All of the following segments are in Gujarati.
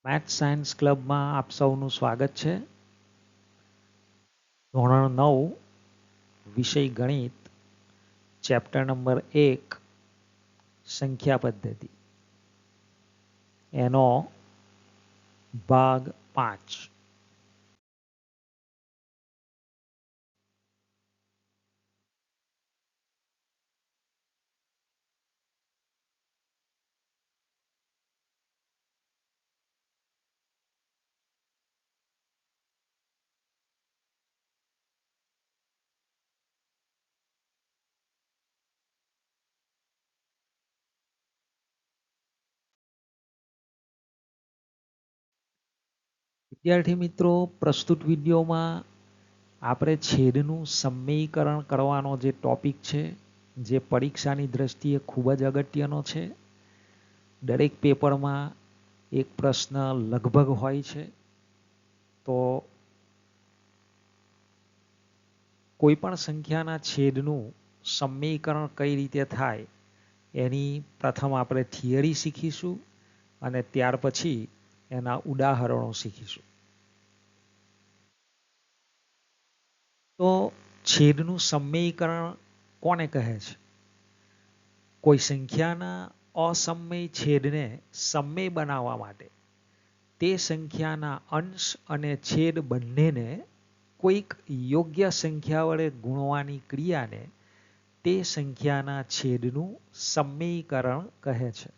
મેથ્સ સાયન્સ ક્લબમાં આપ સૌનું સ્વાગત છે. ધોરણ 9 વિષય ગણિત, ચેપ્ટર નંબર 1 સંખ્યા પદ્ધતિ, એનો ભાગ 5. વિદ્યાર્થી મિત્રો, પ્રસ્તુત વિડીયોમાં આપણે છેદનું સમયીકરણ કરવાનો જે ટોપિક છે, જે પરીક્ષાની દ્રષ્ટિએ ખૂબ જ અગત્યનો છે. દરેક પેપરમાં એક પ્રશ્ન લગભગ હોય છે. તો કોઈ પણ સંખ્યાના છેદનું સમયીકરણ કઈ રીતે થાય એની પ્રથમ આપણે થિયરી શીખીશું અને ત્યાર પછી એના ઉદાહરણો શીખીશું. તો છેદનું સમયીકરણ કોને કહે છે? કોઈ સંખ્યાના અસમય છેદને સમય બનાવવા માટે તે સંખ્યાના અંશ અને છેદ બંનેને કોઈક યોગ્ય સંખ્યા વડે ગુણવાની ક્રિયાને તે સંખ્યાના છેદનું સમયીકરણ કહે છે.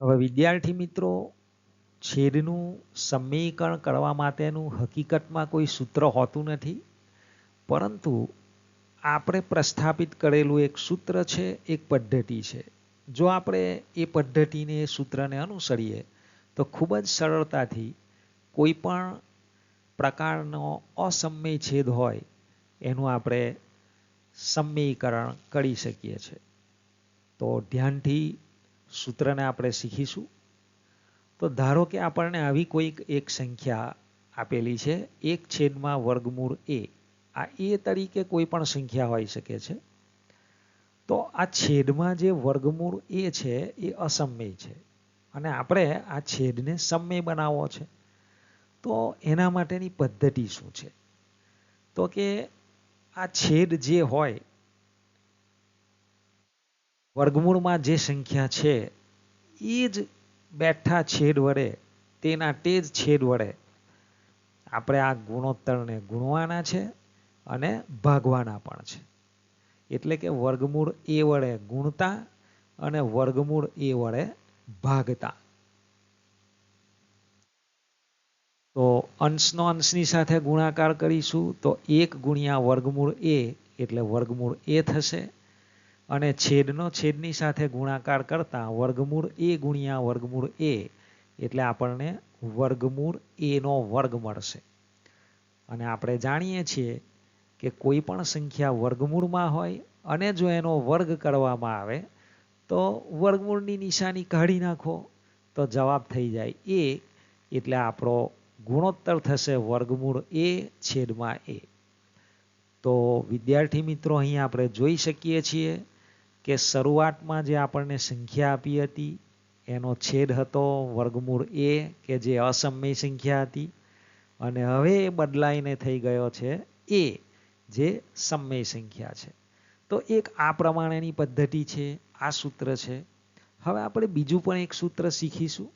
હવે વિદ્યાર્થી મિત્રો, છેદનું સમયીકરણ કરવા માટેનું હકીકતમાં કોઈ સૂત્ર હોતું નથી, પરંતુ આપણે પ્રસ્થાપિત કરેલું એક સૂત્ર છે, એક પદ્ધતિ છે. જો આપણે એ પદ્ધતિને એ સૂત્રને અનુસરીએ તો ખૂબ જ સરળતાથી કોઈ પણ પ્રકારનો અસમય છેદ હોય એનું આપણે સમયીકરણ કરી શકીએ છીએ. તો ધ્યાનથી સૂત્રને આપણે શીખીશું. તો ધારો કે આપણને આવી કોઈક એક સંખ્યા આપેલી છે, 1/વર્ગમૂળ a. આ a તરીકે કોઈ પણ સંખ્યા હોઈ શકે છે. તો આ છેદમાં જે વર્ગમૂળ a છે એ અસમય છે અને આપણે આ છેદને સમય બનાવવો છે. તો એના માટેની પદ્ધતિ શું છે? તો કે આ છેદ જે હોય, વર્ગમૂળમાં જે સંખ્યા છે એ જ બેઠા છેદ વડે, તેના તે જ છેદ વડે આપણે આ ગુણોત્તરને ગુણવાના છે અને ભાગવાના પણ છે. એટલે કે વર્ગમૂળ a વડે ગુણતા અને વર્ગમૂળ a વડે ભાગતા. તો અંશનો અંશની સાથે ગુણાકાર કરીશું તો 1 ગુણ્યા વર્ગમૂળ a એટલે વર્ગમૂળ a થશે. અને છેદનો છેદની સાથે ગુણાકાર કરતા વર્ગમૂળ a ગુણ્યા વર્ગમૂળ a એટલે આપણને વર્ગમૂળ a નો વર્ગ મળશે. અને આપણે જાણીએ છીએ કે કોઈ પણ સંખ્યા વર્ગમૂળમાં હોય અને જો એનો વર્ગ કરવામાં આવે તો વર્ગમૂળની નિશાની કાઢી નાખો તો જવાબ થઈ જાય a. એટલે આપણો ગુણોત્તર થશે વર્ગમૂળ a છેદમાં a. તો વિદ્યાર્થી મિત્રો, અહીં આપણે જોઈ શકીએ છીએ કે શરૂઆતમાં જે આપણને સંખ્યા આપી હતી એનો છેદ હતો વર્ગમૂળ a, કે જે અસમય સંખ્યા હતી, અને હવે એ બદલાઈને થઈ ગયો છે a, જે સમય સંખ્યા છે. તો એક આ પ્રમાણેની પદ્ધતિ છે, આ સૂત્ર છે. હવે આપણે બીજું પણ એક સૂત્ર શીખીશું.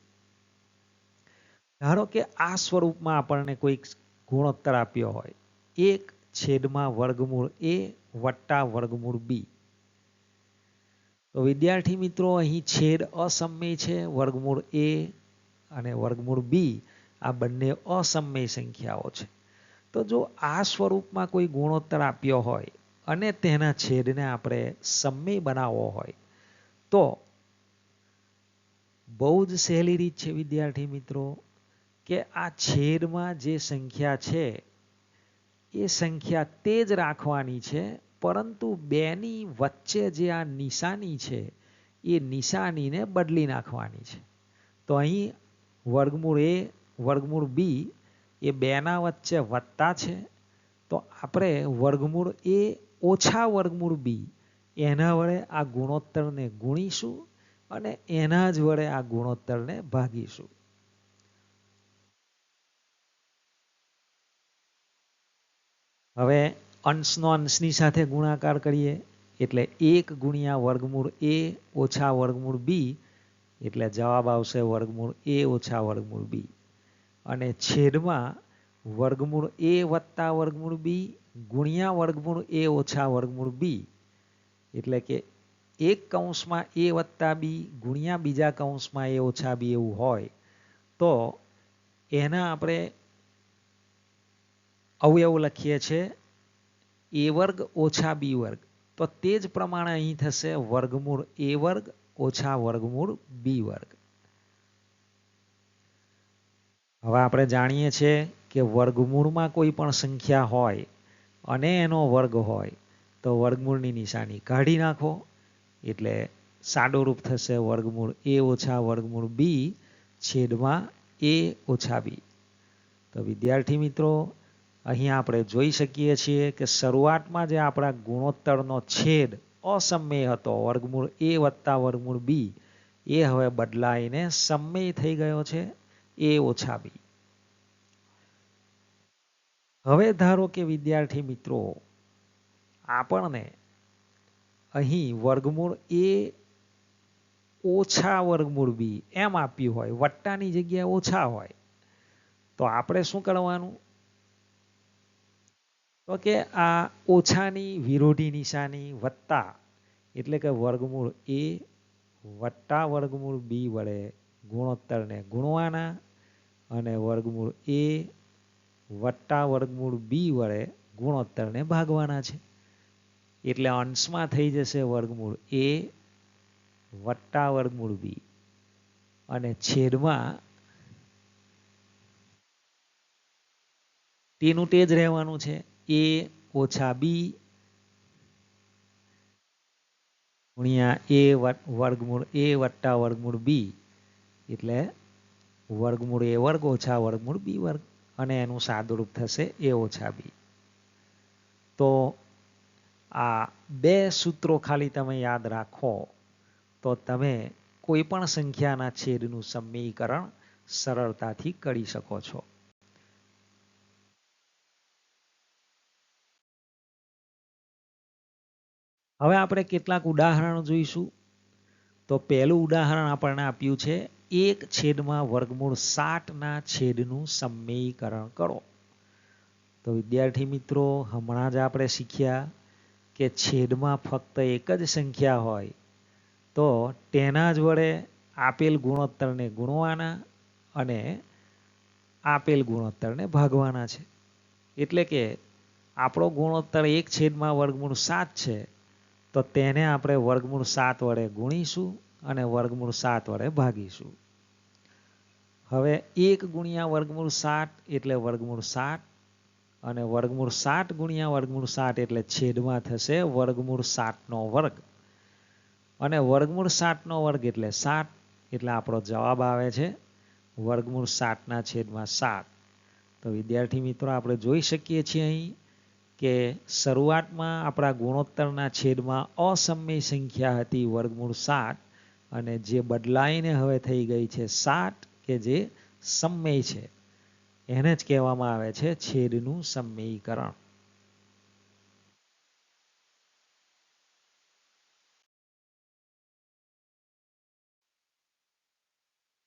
ધારો કે આ સ્વરૂપમાં આપણને કોઈક ગુણોત્તર આપ્યો હોય, 1/વર્ગમૂળ a વત્તા વર્ગમૂળ b. તો વિદ્યાર્થી મિત્રો, અહીં છેદ અસમય છે, વર્ગમૂળ a અને વર્ગમૂળ b આ બંને અસમય સંખ્યાઓ છે. તો જો આ સ્વરૂપમાં કોઈ ગુણોત્તર આપ્યો હોય અને તેના છેદને આપણે સમય બનાવવો હોય તો બહુ જ સહેલી રીત છે વિદ્યાર્થી મિત્રો, કે આ છેદમાં જે સંખ્યા છે એ સંખ્યા તે જ રાખવાની છે, પરંતુ બેની વચ્ચે જે આ નિશાની છે એ નિશાનીને બદલી નાખવાની છે. તો અહીં વર્ગમૂળ a વર્ગમૂળ b એ બેના વચ્ચે વત્તા છે, તો આપણે વર્ગમૂળ a ઓછા વર્ગમૂળ b એના વડે આ ગુણોત્તરને ગુણીશું અને એના જ વડે આ ગુણોત્તરને ભાગીશું. હવે અંશનો અંશની સાથે ગુણાકાર કરીએ એટલે 1 ગુણ્યા વર્ગમૂળ a ઓછા વર્ગમૂળ b એટલે જવાબ આવશે વર્ગમૂળ a ઓછા વર્ગમૂળ b. અને છેદમાં વર્ગમૂળ a વત્તા વર્ગમૂળ b ગુણ્યા વર્ગમૂળ a ઓછા વર્ગમૂળ b એટલે કે એક કૌંસમાં a વત્તા b ગુણ્યા બીજા કૌંસમાં a ઓછા b એવું હોય તો એના આપણે અવયવ લખીએ છીએ a વર્ગ ઓછા b વર્ગ. તો તે જ પ્રમાણે અહીં થશે વર્ગમૂળ a વર્ગ ઓછા વર્ગમૂળ b વર્ગ. હવે આપણે જાણીએ છીએ કે વર્ગમૂળમાં કોઈ પણ સંખ્યા હોય અને એનો વર્ગ હોય તો વર્ગમૂળની નિશાની કાઢી નાખો એટલે સાદું રૂપ થશે વર્ગમૂળ a ઓછા વર્ગમૂળ b છેદમાં a ઓછા b. તો વિદ્યાર્થી મિત્રો અહીં આપણે જોઈ શકીએ છીએ કે શરૂઆતમાં જે આપણા ગુણોત્તરનો છેદ અસમય હતો વર્ગમૂળ a વત્તા વર્ગમૂળ b એ હવે બદલાઈને સમય થઈ ગયો છે a ઓછા b. હવે ધારો કે વિદ્યાર્થી મિત્રો આપણને અહીં વર્ગમૂળ a ઓછા વર્ગમૂળ b એમ આપ્યું હોય વટ્ટાની જગ્યાએ ઓછા હોય તો આપણે શું કરવાનું તો કે આ ઓછાની વિરોધી નિશાની વત્તા એટલે કે વર્ગમૂળ a વત્તા વર્ગમૂળ b વડે ગુણોત્તરને ગુણવાના અને વર્ગમૂળ a વત્તા વર્ગમૂળ b વડે ગુણોત્તરને ભાગવાના છે. એટલે અંશમાં થઈ જશે વર્ગમૂળ a વત્તા વર્ગમૂળ b અને છેદમાં તેનું તે જ રહેવાનું છે a ઓછા b ગુણ્યા a વર્ગમૂળ a વત્તા વર્ગમૂળ b એટલે વર્ગમૂળ a વર્ગ ઓછા વર્ગમૂળ b વર્ગ અને એનું સાદુરૂપ થશે a ઓછા b. તો આ બે સૂત્રો ખાલી તમે યાદ રાખો તો તમે કોઈ પણ સંખ્યાના છેદનું સમીકરણ સરળતાથી કરી શકો છો. હવે આપણે કેટલાક ઉદાહરણો જોઈશું. તો પહેલું ઉદાહરણ આપણને આપ્યું છે 1 છેદમાં વર્ગમૂળ 60ના છેદનું સમીકરણ કરો. તો વિદ્યાર્થી મિત્રો હમણાં જ આપણે શીખ્યા કે છેદમાં ફક્ત એક જ સંખ્યા હોય તો તેના જ વડે આપેલ ગુણોત્તરને ગુણવાના અને આપેલ ગુણોત્તરને ભાગવાના છે. એટલે કે આપણો ગુણોત્તર 1 છેદમાં વર્ગમૂળ 7 છે તો તેને આપણે વર્ગમૂળ 7 વડે ગુણીશું અને વર્ગમૂળ 7 વડે ભાગીશું. હવે 1 ગુણ્યા વર્ગમૂળ 7 એટલે વર્ગમૂળ 7 અને વર્ગમૂળ 7 ગુણ્યા વર્ગમૂળ 7 એટલે છેદમાં થશે વર્ગમૂળ 7નો વર્ગ અને વર્ગમૂળ 7નો વર્ગ એટલે 7 એટલે આપણો જવાબ આવે છે વર્ગમૂળ 7ના છેદમાં 7. તો વિદ્યાર્થી મિત્રો આપણે જોઈ શકીએ છીએ અહીં કે શરૂઆતમાં આપણા ગુણોત્તરના છેદમાં અસમય સંખ્યા હતી વર્ગમૂળ 7 અને જે બદલાઈને હવે થઈ ગઈ છે 7 કે જે સમય છે એને જ કહેવામાં આવે છે છેદનું સમીકરણ.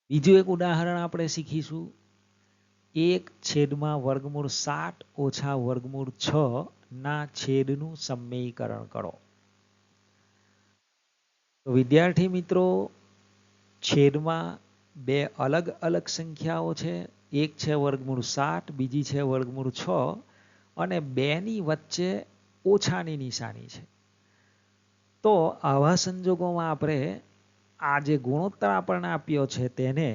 બીજું એક ઉદાહરણ આપણે શીખીશું 1 છેદમાં વર્ગમૂળ 7 ઓછા વર્ગમૂળ 6 ના છેદનું સમીકરણ કરો. તો વિદ્યાર્થી મિત્રો છેદમાં બે અલગ અલગ સંખ્યાઓ છે. એક છે વર્ગમૂળ 7 બીજી છે વર્ગમૂળ 6 અને બેની વચ્ચે ઓછાની નિશાની છે. તો આવા સંજોગોમાં આપણે આ જે ગુણોત્તર આપણને આપ્યો છે તેને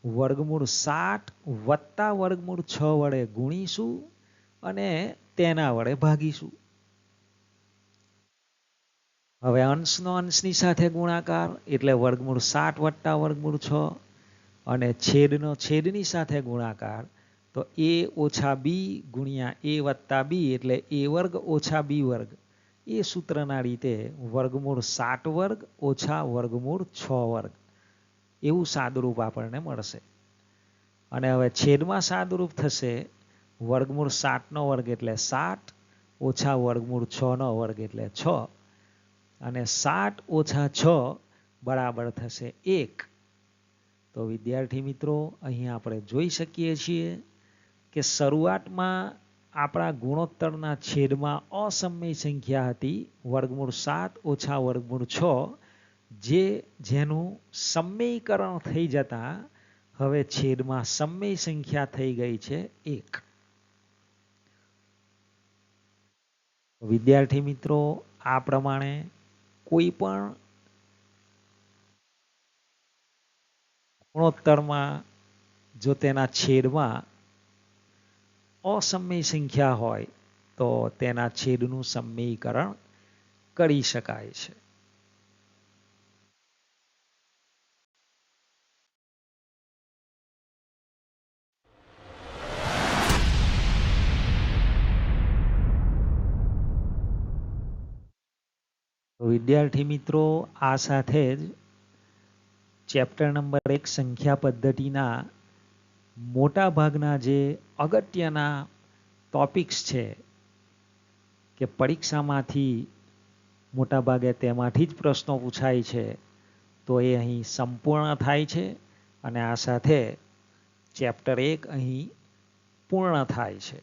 વર્ગમૂળ 7 વત્તા વર્ગમૂળ 6 વડે ગુણીશું અને તેના વડે ભાગીશું. હવે અંશનો અંશની સાથે ગુણાકાર એટલે વર્ગમૂળ 7 વત્તા વર્ગમૂળ 6 અને છેદનો છેદની સાથે ગુણાકાર તો a ઓછા b ગુણ્યા a વત્તા b એટલે a વર્ગ ઓછા b વર્ગ એ સૂત્રના રીતે વર્ગમૂળ 7 વર્ગ ઓછા વર્ગમૂળ 6 વર્ગ એવું સાદુરૂપ આપણને મળશે. અને હવે છેદમાં સાદુરૂપ થશે વર્ગમૂળ 7નો વર્ગ એટલે 7 ઓછા વર્ગમૂળ 6નો વર્ગ એટલે 6 અને 7 ઓછા 6 બરાબર થશે 1. તો વિદ્યાર્થી મિત્રો અહીં આપણે જોઈ શકીએ છીએ કે શરૂઆતમાં આપણા ગુણોત્તરના છેદમાં અસમય સંખ્યા હતી વર્ગમૂળ 7 ઓછા વર્ગમૂળ 6 જેનું સમયકરણ થઈ જતા હવે છેદમાં સમય સંખ્યા થઈ ગઈ છે 1. વિદ્યાર્થી મિત્રો આ પ્રમાણે કોઈ પણ ગુણોત્તરમાં જો તેના છેદમાં અસમય સંખ્યા હોય તો તેના છેદનું સમયકરણ કરી શકાય છે. વિદ્યાર્થી મિત્રો આ સાથે જ ચેપ્ટર નંબર 1 સંખ્યા પદ્ધતિના મોટા ભાગના જે અગત્યના ટોપિક્સ છે કે પરીક્ષામાંથી મોટા ભાગે તેમાંથી જ પ્રશ્નો પૂછાય છે તો એ અહીં સંપૂર્ણ થાય છે અને આ સાથે ચેપ્ટર 1 અહીં પૂર્ણ થાય છે.